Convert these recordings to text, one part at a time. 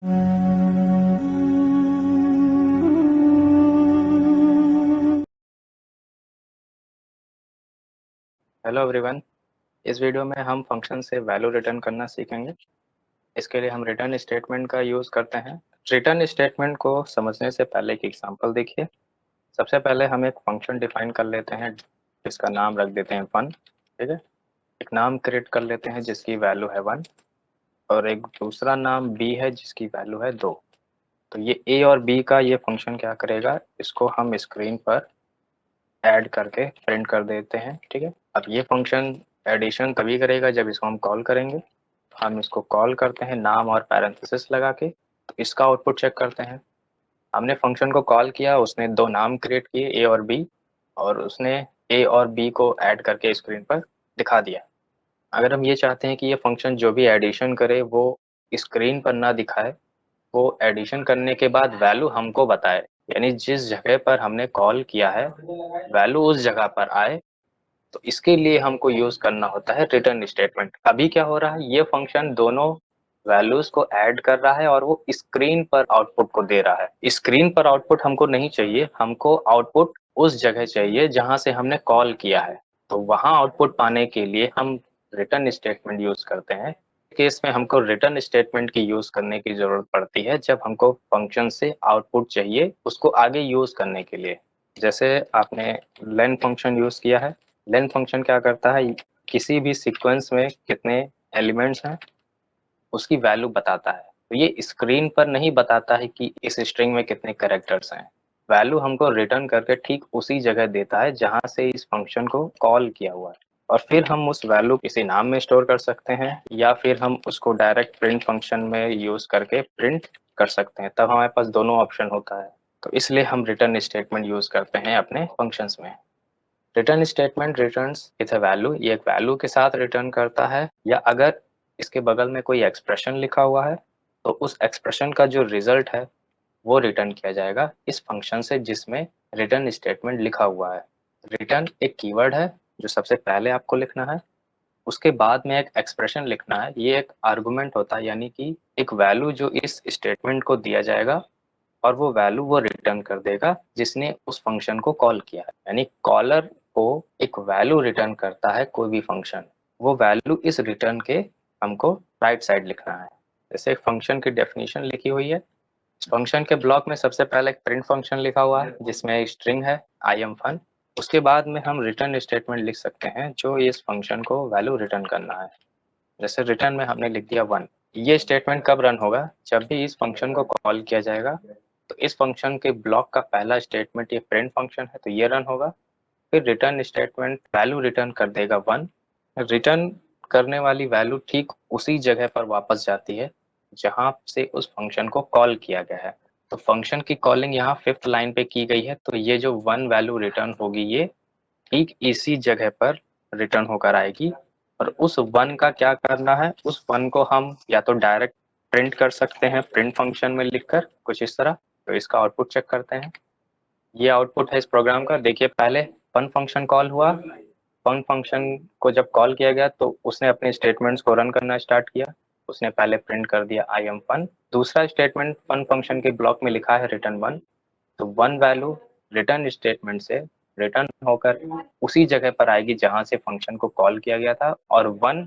Hello everyone. इस video में हम फंक्शन से वैल्यू रिटर्न करना सीखेंगे। इसके लिए हम रिटर्न स्टेटमेंट का यूज़ करते हैं। रिटर्न स्टेटमेंट को समझने से पहले एक एग्जांपल देखिए। सबसे पहले हम एक फंक्शन डिफाइन कर लेते हैं जिसका नाम रख देते हैं फन। ठीक है, एक नाम क्रिएट कर लेते हैं जिसकी वैल्यू है 1 और एक दूसरा नाम b है जिसकी वैल्यू है 2। तो ये a और b का ये फंक्शन क्या करेगा, इसको हम स्क्रीन पर ऐड करके प्रिंट कर देते हैं। ठीक है, अब ये फंक्शन एडिशन तभी करेगा जब इसको हम कॉल करेंगे। हम इसको कॉल करते हैं नाम और पैरेंथेसिस लगा के, तो इसका आउटपुट चेक करते हैं। हमने फंक्शन को कॉल किया, उसने दो नाम क्रिएट किए ए और बी, और उसने ए और बी को ऐड करके स्क्रीन पर दिखा दिया। अगर हम ये चाहते हैं कि ये फंक्शन जो भी एडिशन करे वो स्क्रीन पर ना दिखाए, वो एडिशन करने के बाद वैल्यू हमको बताए, यानी जिस जगह पर हमने कॉल किया है वैल्यू उस जगह पर आए, तो इसके लिए हमको यूज करना होता है रिटर्न स्टेटमेंट। अभी क्या हो रहा है, ये फंक्शन दोनों वैल्यूज को ऐड कर रहा है और वो स्क्रीन पर आउटपुट को दे रहा है। स्क्रीन पर आउटपुट हमको नहीं चाहिए, हमको आउटपुट उस जगह चाहिए जहां से हमने कॉल किया है। तो वहां आउटपुट पाने के लिए हम रिटर्न स्टेटमेंट यूज करते हैं। केस में हमको रिटर्न स्टेटमेंट की यूज करने की जरूरत पड़ती है जब हमको फंक्शन से आउटपुट चाहिए उसको आगे यूज करने के लिए। जैसे आपने लेन फंक्शन यूज किया है। लेन फंक्शन क्या करता है, किसी भी सीक्वेंस में कितने एलिमेंट्स हैं उसकी वैल्यू बताता है। तो ये स्क्रीन पर नहीं बताता है कि इस स्ट्रिंग में कितने कैरेक्टर्स हैं। वैल्यू हमको रिटर्न करके ठीक उसी जगह देता है जहां से इस फंक्शन को कॉल किया हुआ है, और फिर हम उस वैल्यू किसी नाम में स्टोर कर सकते हैं या फिर हम उसको डायरेक्ट प्रिंट फंक्शन में यूज करके प्रिंट कर सकते हैं। तब हमारे पास दोनों ऑप्शन होता है। तो इसलिए हम रिटर्न स्टेटमेंट यूज करते हैं अपने फंक्शंस में। Return statement returns with a value, ये एक वैल्यू के साथ रिटर्न करता है, या अगर इसके बगल में कोई एक्सप्रेशन लिखा हुआ है तो उस एक्सप्रेशन का जो रिजल्ट है वो रिटर्न किया जाएगा इस फंक्शन से जिसमें रिटर्न स्टेटमेंट लिखा हुआ है। रिटर्न एक कीवर्ड है जो सबसे पहले आपको लिखना है, उसके बाद में एक एक्सप्रेशन लिखना है। ये एक आर्गुमेंट होता है, यानी कि एक वैल्यू जो इस स्टेटमेंट को दिया जाएगा और वो वैल्यू वो रिटर्न कर देगा जिसने उस फंक्शन को कॉल किया है। यानी कॉलर को एक वैल्यू रिटर्न करता है कोई भी फंक्शन, वो वैल्यू इस रिटर्न के हमको राइट साइड लिखना है। जैसे एक फंक्शन की डेफिनेशन लिखी हुई है, इस फंक्शन के ब्लॉक में सबसे पहले एक प्रिंट फंक्शन लिखा हुआ है जिसमें एक स्ट्रिंग है आई एम फन। उसके बाद में हम रिटर्न स्टेटमेंट लिख सकते हैं जो इस फंक्शन को वैल्यू रिटर्न करना है। जैसे रिटर्न में हमने लिख दिया 1। ये स्टेटमेंट कब रन होगा, जब भी इस फंक्शन को कॉल किया जाएगा। तो इस फंक्शन के ब्लॉक का पहला स्टेटमेंट ये प्रिंट फंक्शन है तो ये रन होगा। फिर रिटर्न स्टेटमेंट वैल्यू रिटर्न कर देगा 1। रिटर्न करने वाली वैल्यू ठीक उसी जगह पर वापस जाती है जहां से उस फंक्शन को कॉल किया गया है। तो फंक्शन की कॉलिंग यहाँ 5th लाइन पे की गई है, तो ये जो 1 वैल्यू रिटर्न होगी ये ठीक इसी जगह पर रिटर्न होकर आएगी। और उस 1 का क्या करना है, उस 1 को हम या तो डायरेक्ट प्रिंट कर सकते हैं प्रिंट फंक्शन में लिखकर कुछ इस तरह। तो इसका आउटपुट चेक करते हैं। ये आउटपुट है इस प्रोग्राम का। देखिए पहले फन फंक्शन कॉल हुआ, फन फंक्शन को जब कॉल किया गया तो उसने अपने स्टेटमेंट्स को रन करना स्टार्ट किया। उसने पहले प्रिंट कर दिया आई एम फन। दूसरा स्टेटमेंट फन फंक्शन के ब्लॉक में लिखा है रिटर्न 1। तो 1 वैल्यू रिटर्न स्टेटमेंट से रिटर्न होकर उसी जगह पर आएगी जहां से फंक्शन को कॉल किया गया था, और 1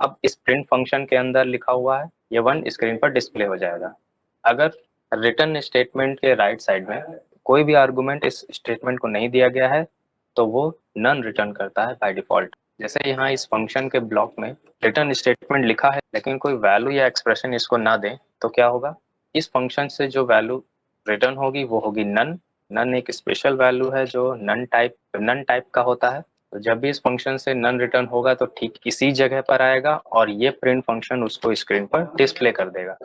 अब इस प्रिंट फंक्शन के अंदर लिखा हुआ है, ये 1 स्क्रीन पर डिस्प्ले हो जाएगा। अगर रिटर्न स्टेटमेंट के राइट साइड में कोई भी आर्गुमेंट इस स्टेटमेंट को नहीं दिया गया है तो वो नन रिटर्न करता है बाय डिफॉल्ट। जैसे यहाँ इस फंक्शन के ब्लॉक में रिटर्न स्टेटमेंट लिखा है लेकिन कोई वैल्यू या एक्सप्रेशन इसको ना दें तो क्या होगा, इस फंक्शन से जो वैल्यू रिटर्न होगी वो होगी नन। नन एक स्पेशल वैल्यू है जो नन टाइप का होता है। तो जब भी इस फंक्शन से नन रिटर्न होगा तो ठीक इसी जगह पर आएगा और ये प्रिंट फंक्शन उसको स्क्रीन पर डिस्प्ले कर देगा।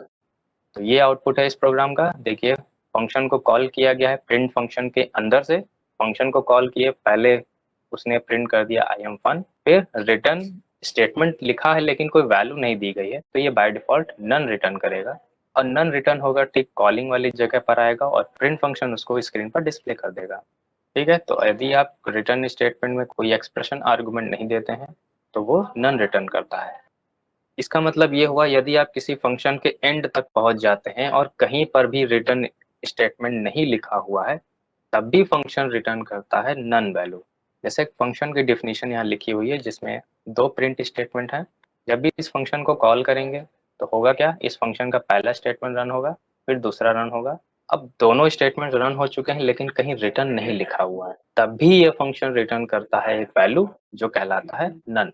तो ये आउटपुट है इस प्रोग्राम का। देखिए फंक्शन को कॉल किया गया है प्रिंट फंक्शन के अंदर से। फंक्शन को कॉल किए पहले उसने प्रिंट कर दिया आई एम फन, फिर रिटर्न स्टेटमेंट लिखा है लेकिन कोई वैल्यू नहीं दी गई है तो ये बाय डिफॉल्ट नन रिटर्न करेगा। और नन रिटर्न होगा ठीक कॉलिंग वाली जगह पर आएगा और प्रिंट फंक्शन उसको स्क्रीन पर डिस्प्ले कर देगा। ठीक है, तो यदि आप रिटर्न स्टेटमेंट में कोई एक्सप्रेशन आर्गुमेंट नहीं देते हैं तो वो नन रिटर्न करता है। इसका मतलब ये हुआ यदि आप किसी फंक्शन के एंड तक पहुंच जाते हैं और कहीं पर भी रिटर्न स्टेटमेंट नहीं लिखा हुआ है, तब भी फंक्शन रिटर्न करता है नन वैल्यू। जैसे फंक्शन की डेफिनेशन यहाँ लिखी हुई है जिसमें दो प्रिंट स्टेटमेंट है। जब भी इस फंक्शन को कॉल करेंगे तो होगा क्या, इस फंक्शन का पहला स्टेटमेंट रन होगा, फिर दूसरा रन होगा। अब दोनों स्टेटमेंट रन हो चुके हैं लेकिन कहीं रिटर्न नहीं लिखा हुआ है, तब भी ये फंक्शन रिटर्न करता है एक वैल्यू जो कहलाता है नन।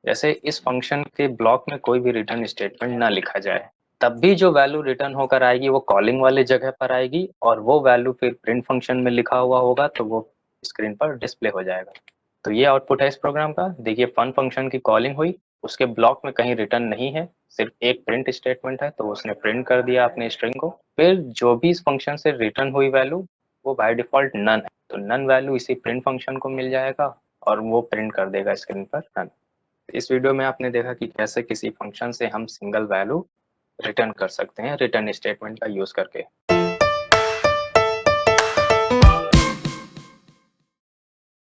जैसे इस फंक्शन के ब्लॉक में कोई भी रिटर्न स्टेटमेंट ना लिखा जाए, तब भी जो वैल्यू रिटर्न होकर आएगी वो कॉलिंग वाले जगह पर आएगी और वो वैल्यू फिर प्रिंट फंक्शन में लिखा हुआ होगा तो वो स्क्रीन पर डिस्प्ले हो जाएगा। तो ये आउटपुट है इस प्रोग्राम का। देखिए फन फंक्शन की कॉलिंग हुई, उसके ब्लॉक में कहीं रिटर्न नहीं है, सिर्फ एक प्रिंट स्टेटमेंट है तो उसने प्रिंट कर दिया अपने स्ट्रिंग को। फिर जो भी इस फंक्शन से रिटर्न हुई वैल्यू वो बाय डिफॉल्ट नन है, तो नन वैल्यू इसी प्रिंट फंक्शन को मिल जाएगा और वो प्रिंट कर देगा स्क्रीन पर नन। इस वीडियो में आपने देखा कि कैसे किसी फंक्शन से हम सिंगल वैल्यू रिटर्न कर सकते हैं रिटर्न स्टेटमेंट का यूज करके।